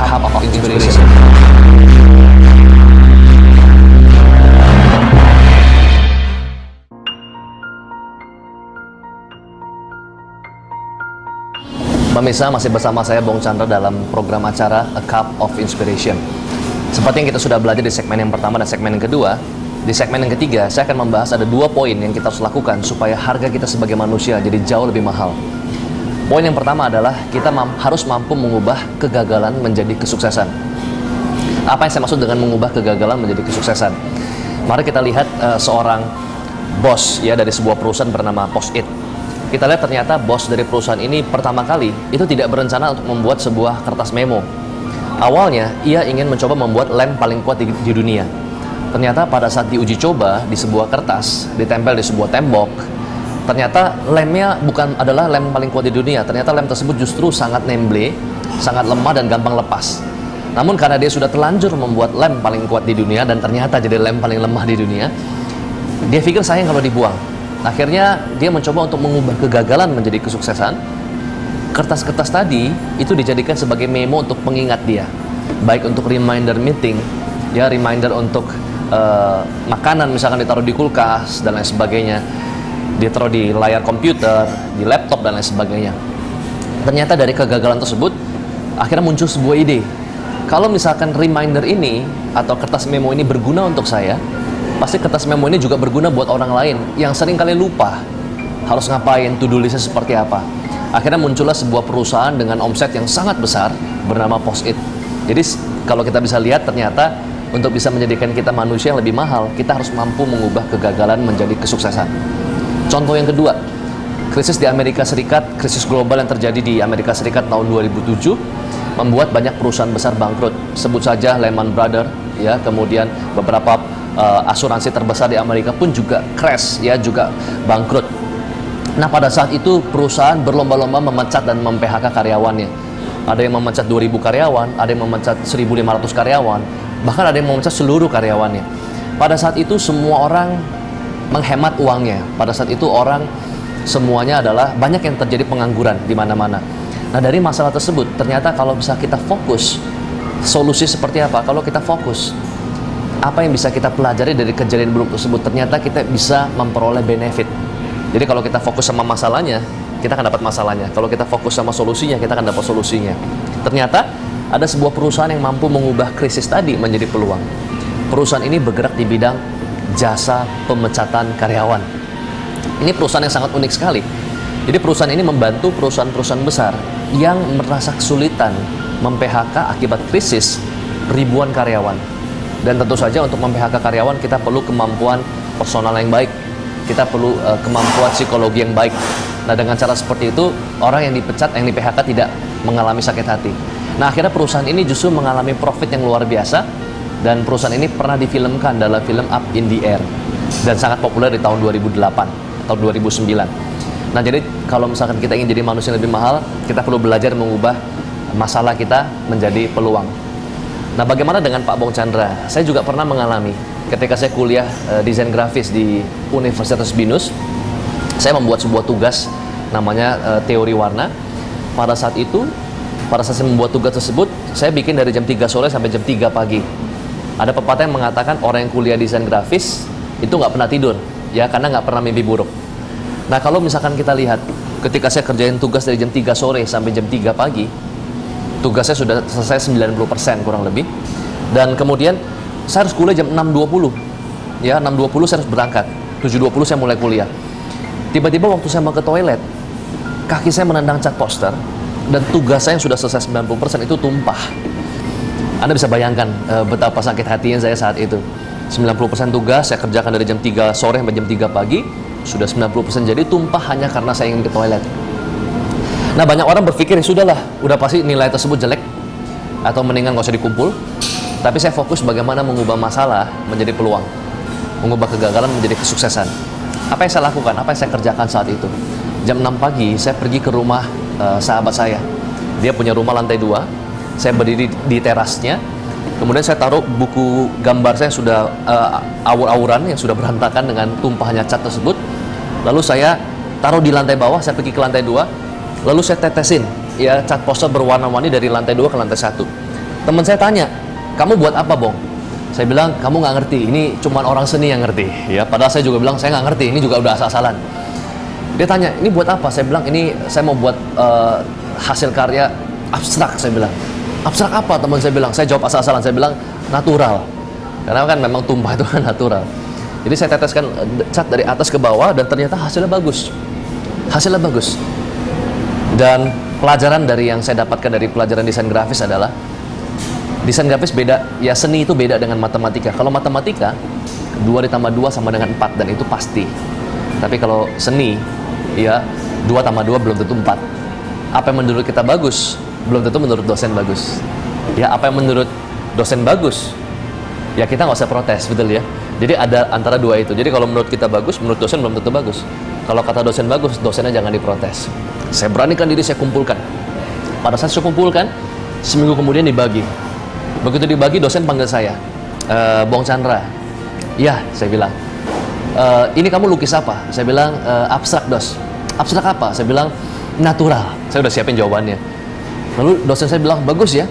Cup of Inspiration. Pemirsa, masih bersama saya Bong Chandra dalam program acara A Cup of Inspiration. Seperti yang kita sudah belajar di segmen yang pertama dan segmen yang kedua, di segmen yang ketiga saya akan membahas ada 2 poin yang kita harus lakukan supaya harga kita sebagai manusia jadi jauh lebih mahal. Poin yang pertama adalah kita harus mampu mengubah kegagalan menjadi kesuksesan. Apa yang saya maksud dengan mengubah kegagalan menjadi kesuksesan? Mari kita lihat seorang bos ya dari sebuah perusahaan bernama Post-it. Kita lihat ternyata bos dari perusahaan ini pertama kali itu tidak berencana untuk membuat sebuah kertas memo. Awalnya ia ingin mencoba membuat lem paling kuat di dunia. Ternyata pada saat diuji coba di sebuah kertas, ditempel di sebuah tembok, ternyata lemnya bukan adalah lem paling kuat di dunia. Ternyata lem tersebut justru sangat nemble, sangat lemah dan gampang lepas. Namun karena dia sudah terlanjur membuat lem paling kuat di dunia dan ternyata jadi lem paling lemah di dunia, dia pikir sayang kalau dibuang. Akhirnya dia mencoba untuk mengubah kegagalan menjadi kesuksesan. Kertas-kertas tadi itu dijadikan sebagai memo untuk pengingat dia, baik untuk reminder meeting, ya reminder untuk makanan misalkan ditaruh di kulkas dan lain sebagainya, ditaruh di layar komputer, di laptop dan lain sebagainya. Ternyata dari kegagalan tersebut akhirnya muncul sebuah ide. Kalau misalkan reminder ini atau kertas memo ini berguna untuk saya, pasti kertas memo ini juga berguna buat orang lain yang sering kali lupa harus ngapain, to-do listnya seperti apa. Akhirnya muncullah sebuah perusahaan dengan omset yang sangat besar bernama Post-it. Jadi kalau kita bisa lihat ternyata untuk bisa menjadikan kita manusia yang lebih mahal, kita harus mampu mengubah kegagalan menjadi kesuksesan. Contoh yang kedua, krisis di Amerika Serikat, krisis global yang terjadi di Amerika Serikat tahun 2007 membuat banyak perusahaan besar bangkrut. Sebut saja Lehman Brothers, ya, kemudian beberapa asuransi terbesar di Amerika pun juga crash, ya, juga bangkrut. Nah, pada saat itu perusahaan berlomba-lomba memecat dan mem-PHK karyawannya. Ada yang memecat 2.000 karyawan, ada yang memecat 1.500 karyawan, bahkan ada yang memecat seluruh karyawannya. Pada saat itu semua orang menghemat uangnya. Pada saat itu orang semuanya adalah banyak yang terjadi pengangguran di mana-mana. Nah, dari masalah tersebut ternyata kalau bisa kita fokus, solusi seperti apa? Kalau kita fokus, apa yang bisa kita pelajari dari kejadian buruk tersebut? Ternyata kita bisa memperoleh benefit. Jadi kalau kita fokus sama masalahnya, kita akan dapat masalahnya. Kalau kita fokus sama solusinya, kita akan dapat solusinya. Ternyata ada sebuah perusahaan yang mampu mengubah krisis tadi menjadi peluang. Perusahaan ini bergerak di bidang jasa pemecatan karyawan. Ini perusahaan yang sangat unik sekali. Jadi perusahaan ini membantu perusahaan-perusahaan besar yang merasa kesulitan mem-PHK akibat krisis ribuan karyawan. Dan tentu saja untuk mem-PHK karyawan kita perlu kemampuan personal yang baik, kita perlu kemampuan psikologi yang baik. Nah, dengan cara seperti itu orang yang dipecat, yang di-PHK tidak mengalami sakit hati. Nah, akhirnya perusahaan ini justru mengalami profit yang luar biasa. Dan perusahaan ini pernah difilmkan dalam film Up in the Air dan sangat populer di tahun 2008 atau 2009. Nah, jadi kalau misalkan kita ingin jadi manusia yang lebih mahal, kita perlu belajar mengubah masalah kita menjadi peluang. Nah, bagaimana dengan Pak Bong Chandra? Saya juga pernah mengalami ketika saya kuliah desain grafis di Universitas Binus. Saya membuat sebuah tugas namanya teori warna. Pada saat saya membuat tugas tersebut, saya bikin dari jam 3 sore sampai jam 3 pagi. Ada pepatah yang mengatakan orang yang kuliah desain grafis itu nggak pernah tidur, ya, karena nggak pernah mimpi buruk. Nah, kalau misalkan kita lihat, ketika saya kerjain tugas dari jam 3 sore sampai jam 3 pagi, tugasnya sudah selesai 90% kurang lebih. Dan kemudian saya harus kuliah jam 6.20, ya, 6.20 saya harus berangkat, 7.20 saya mulai kuliah. Tiba-tiba waktu saya mau ke toilet, kaki saya menendang cat poster, dan tugas saya yang sudah selesai 90% itu tumpah. Anda bisa bayangkan betapa sakit hatinya saya saat itu. 90% tugas saya kerjakan dari jam 3 sore sampai jam 3 pagi, sudah 90% jadi tumpah hanya karena saya ingin ke toilet. Nah, banyak orang berpikir, ya sudahlah, udah pasti nilai tersebut jelek, atau mendingan nggak usah dikumpul. Tapi saya fokus bagaimana mengubah masalah menjadi peluang, mengubah kegagalan menjadi kesuksesan. Apa yang saya lakukan? Apa yang saya kerjakan saat itu? Jam 6 pagi, saya pergi ke rumah sahabat saya. Dia punya rumah lantai 2. Saya berdiri di terasnya, kemudian saya taruh buku gambar saya yang sudah awur-awuran, yang sudah berantakan dengan tumpahnya cat tersebut. Lalu saya taruh di lantai bawah, saya pergi ke lantai 2, lalu saya tetesin ya cat poster berwarna-warni dari lantai 2 ke lantai 1. Teman saya tanya, kamu buat apa, Bong? Saya bilang, kamu nggak ngerti, ini cuma orang seni yang ngerti. Ya, padahal saya juga bilang, saya nggak ngerti, ini juga udah asal-asalan. Dia tanya, ini buat apa? Saya bilang, ini saya mau buat hasil karya abstrak, saya bilang. Abstrak apa, teman saya bilang? Saya jawab asal-asalan, saya bilang, natural. Karena kan memang tumpah itu kan natural. Jadi saya teteskan cat dari atas ke bawah dan ternyata hasilnya bagus. Hasilnya bagus. Dan pelajaran dari yang saya dapatkan dari pelajaran desain grafis adalah desain grafis beda, ya seni itu beda dengan matematika. Kalau matematika 2 ditambah 2 sama dengan 4 dan itu pasti. Tapi kalau seni, ya 2 tambah 2 belum tentu 4. Apa yang menurut kita bagus, belum tentu menurut dosen bagus. Ya apa yang menurut dosen bagus, ya kita nggak usah protes, betul ya. Jadi ada antara dua itu. Jadi kalau menurut kita bagus, menurut dosen belum tentu bagus. Kalau kata dosen bagus, dosennya jangan diprotes. Saya beranikan diri, saya kumpulkan. Pada saat saya kumpulkan, seminggu kemudian dibagi. Begitu dibagi, dosen panggil saya, Bong Chandra. Iya, saya bilang. Ini kamu lukis apa? Saya bilang, abstrak, Dos. Abstrak apa? Saya bilang, natural. Saya udah siapin jawabannya. Lalu dosen saya bilang, bagus ya.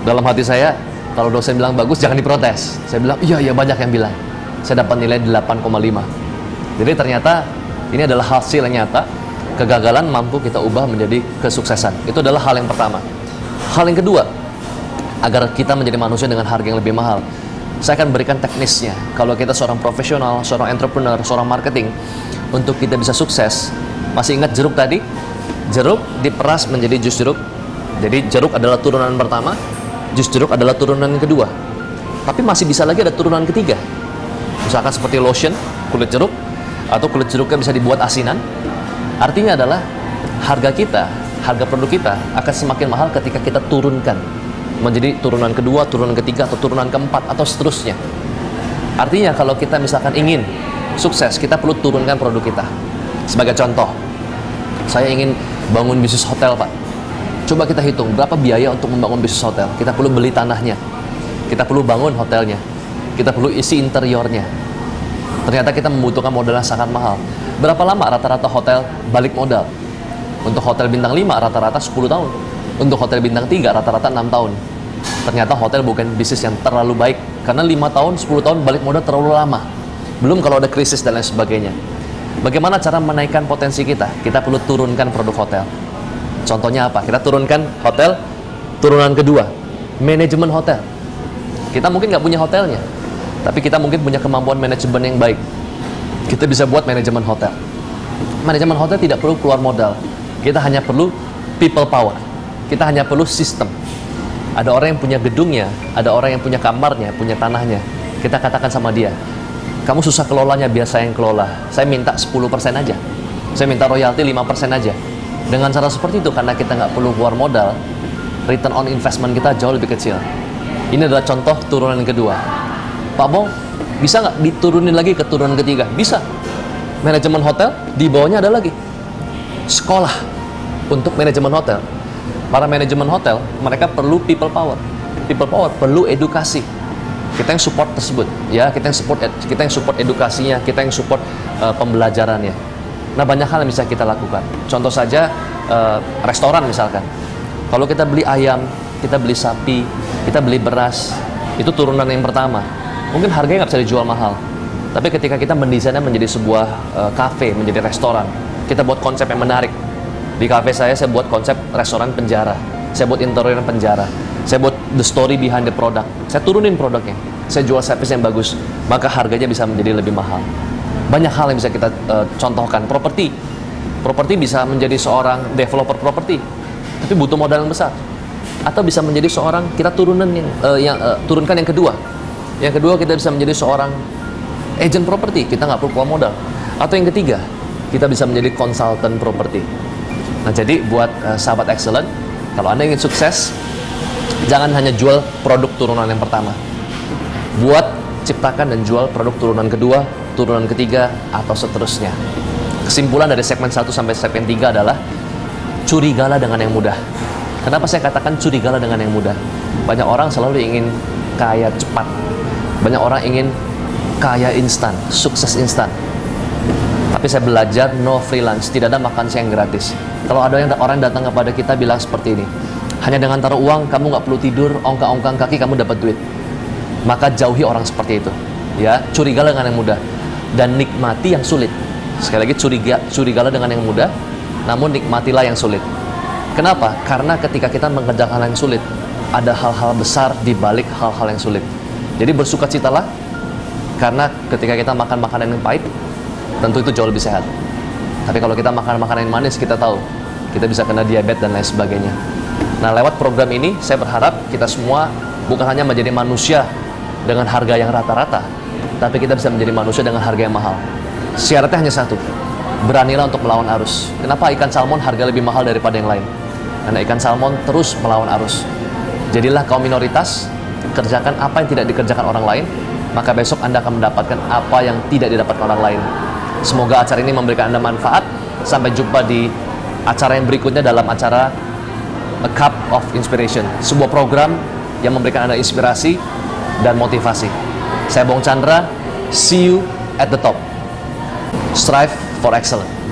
Dalam hati saya, kalau dosen bilang bagus, jangan diprotes. Saya bilang, iya banyak yang bilang. Saya dapat nilai 8,5. Jadi ternyata ini adalah hasil yang nyata. Kegagalan mampu kita ubah menjadi kesuksesan. Itu adalah hal yang pertama. Hal yang kedua, agar kita menjadi manusia dengan harga yang lebih mahal, saya akan berikan teknisnya. Kalau kita seorang profesional, seorang entrepreneur, seorang marketing, untuk kita bisa sukses, masih ingat jeruk tadi? Jeruk diperas menjadi jus jeruk. Jadi jeruk adalah turunan pertama, jus jeruk adalah turunan kedua. Tapi masih bisa lagi ada turunan ketiga. Misalkan seperti lotion, kulit jeruk, atau kulit jeruknya bisa dibuat asinan. Artinya adalah harga kita, harga produk kita akan semakin mahal ketika kita turunkan menjadi turunan kedua, turunan ketiga, atau turunan keempat, atau seterusnya. Artinya kalau kita misalkan ingin sukses, kita perlu turunkan produk kita. Sebagai contoh, saya ingin bangun bisnis hotel, Pak. Coba kita hitung berapa biaya untuk membangun bisnis hotel. Kita perlu beli tanahnya, kita perlu bangun hotelnya, kita perlu isi interiornya. Ternyata kita membutuhkan modal yang sangat mahal. Berapa lama rata-rata hotel balik modal? Untuk hotel bintang 5 rata-rata 10 tahun. Untuk hotel bintang 3 rata-rata 6 tahun. Ternyata hotel bukan bisnis yang terlalu baik, karena 5 tahun, 10 tahun balik modal terlalu lama. Belum kalau ada krisis dan lain sebagainya. Bagaimana cara menaikkan potensi kita? Kita perlu turunkan produk hotel. Contohnya apa? Kita turunkan hotel, turunan kedua, manajemen hotel. Kita mungkin nggak punya hotelnya, tapi kita mungkin punya kemampuan manajemen yang baik. Kita bisa buat manajemen hotel. Manajemen hotel tidak perlu keluar modal. Kita hanya perlu people power. Kita hanya perlu sistem. Ada orang yang punya gedungnya, ada orang yang punya kamarnya, punya tanahnya. Kita katakan sama dia, kamu susah kelolanya, biar saya yang kelola. Saya minta 10% aja. Saya minta royalti 5% aja. Dengan cara seperti itu, karena kita nggak perlu keluar modal, return on investment kita jauh lebih kecil. Ini adalah contoh turunan yang kedua. Pak Bong, bisa nggak diturunin lagi ke turunan ketiga? Bisa. Manajemen hotel, di bawahnya ada lagi sekolah untuk manajemen hotel. Para manajemen hotel, mereka perlu people power. People power perlu edukasi. Kita yang support tersebut, ya, kita yang support edukasinya, kita yang support pembelajarannya. Nah, banyak hal yang bisa kita lakukan. Contoh saja restoran misalkan. Kalau kita beli ayam, kita beli sapi, kita beli beras, itu turunan yang pertama. Mungkin harganya nggak bisa dijual mahal. Tapi ketika kita mendesainnya menjadi sebuah kafe, menjadi restoran, kita buat konsep yang menarik. Di kafe saya buat konsep restoran penjara. Saya buat interior penjara. Saya buat the story behind the product. Saya turunin produknya. Saya jual service yang bagus. Maka harganya bisa menjadi lebih mahal. Banyak hal yang bisa kita contohkan. Properti bisa menjadi seorang developer properti, tapi butuh modal yang besar. Atau bisa menjadi seorang, kita turunkan yang kedua. Yang kedua, kita bisa menjadi seorang agent properti, kita nggak perlu keluar modal. Atau yang ketiga, kita bisa menjadi konsultan properti. Nah, jadi buat sahabat excellent, kalau Anda ingin sukses, jangan hanya jual produk turunan yang pertama. Ciptakan dan jual produk turunan kedua, turunan ketiga, atau seterusnya. Kesimpulan dari segmen 1 sampai segmen 3 adalah curigalah dengan yang mudah. Kenapa saya katakan curigalah dengan yang mudah? Banyak orang selalu ingin kaya cepat. Banyak orang ingin kaya instan, sukses instan. Tapi saya belajar no free lunch, tidak ada makan siang gratis. Kalau ada orang datang kepada kita bilang seperti ini, Hanya dengan taruh uang, kamu nggak perlu tidur, ongkang-ongkang kaki, kamu dapat duit. Maka jauhi orang seperti itu. Ya, curigalah dengan yang mudah dan nikmati yang sulit. Sekali lagi, curigalah dengan yang mudah, namun nikmatilah yang sulit. Kenapa? Karena ketika kita mengerjakan hal yang sulit, ada hal-hal besar di balik hal-hal yang sulit. Jadi bersukacitalah, karena ketika kita makan makanan yang pahit, tentu itu jauh lebih sehat. Tapi kalau kita makan makanan yang manis, kita tahu kita bisa kena diabetes dan lain sebagainya. Nah, lewat program ini, saya berharap kita semua bukan hanya menjadi manusia dengan harga yang rata-rata, tapi kita bisa menjadi manusia dengan harga yang mahal. Syaratnya hanya satu, beranilah untuk melawan arus. Kenapa ikan salmon harga lebih mahal daripada yang lain? Karena ikan salmon terus melawan arus. Jadilah kaum minoritas, kerjakan apa yang tidak dikerjakan orang lain, maka besok Anda akan mendapatkan apa yang tidak didapatkan orang lain. Semoga acara ini memberikan Anda manfaat. Sampai jumpa di acara yang berikutnya dalam acara A Cup of Inspiration, sebuah program yang memberikan Anda inspirasi dan motivasi. Saya Bong Chandra, see you at the top. Strive for excellence.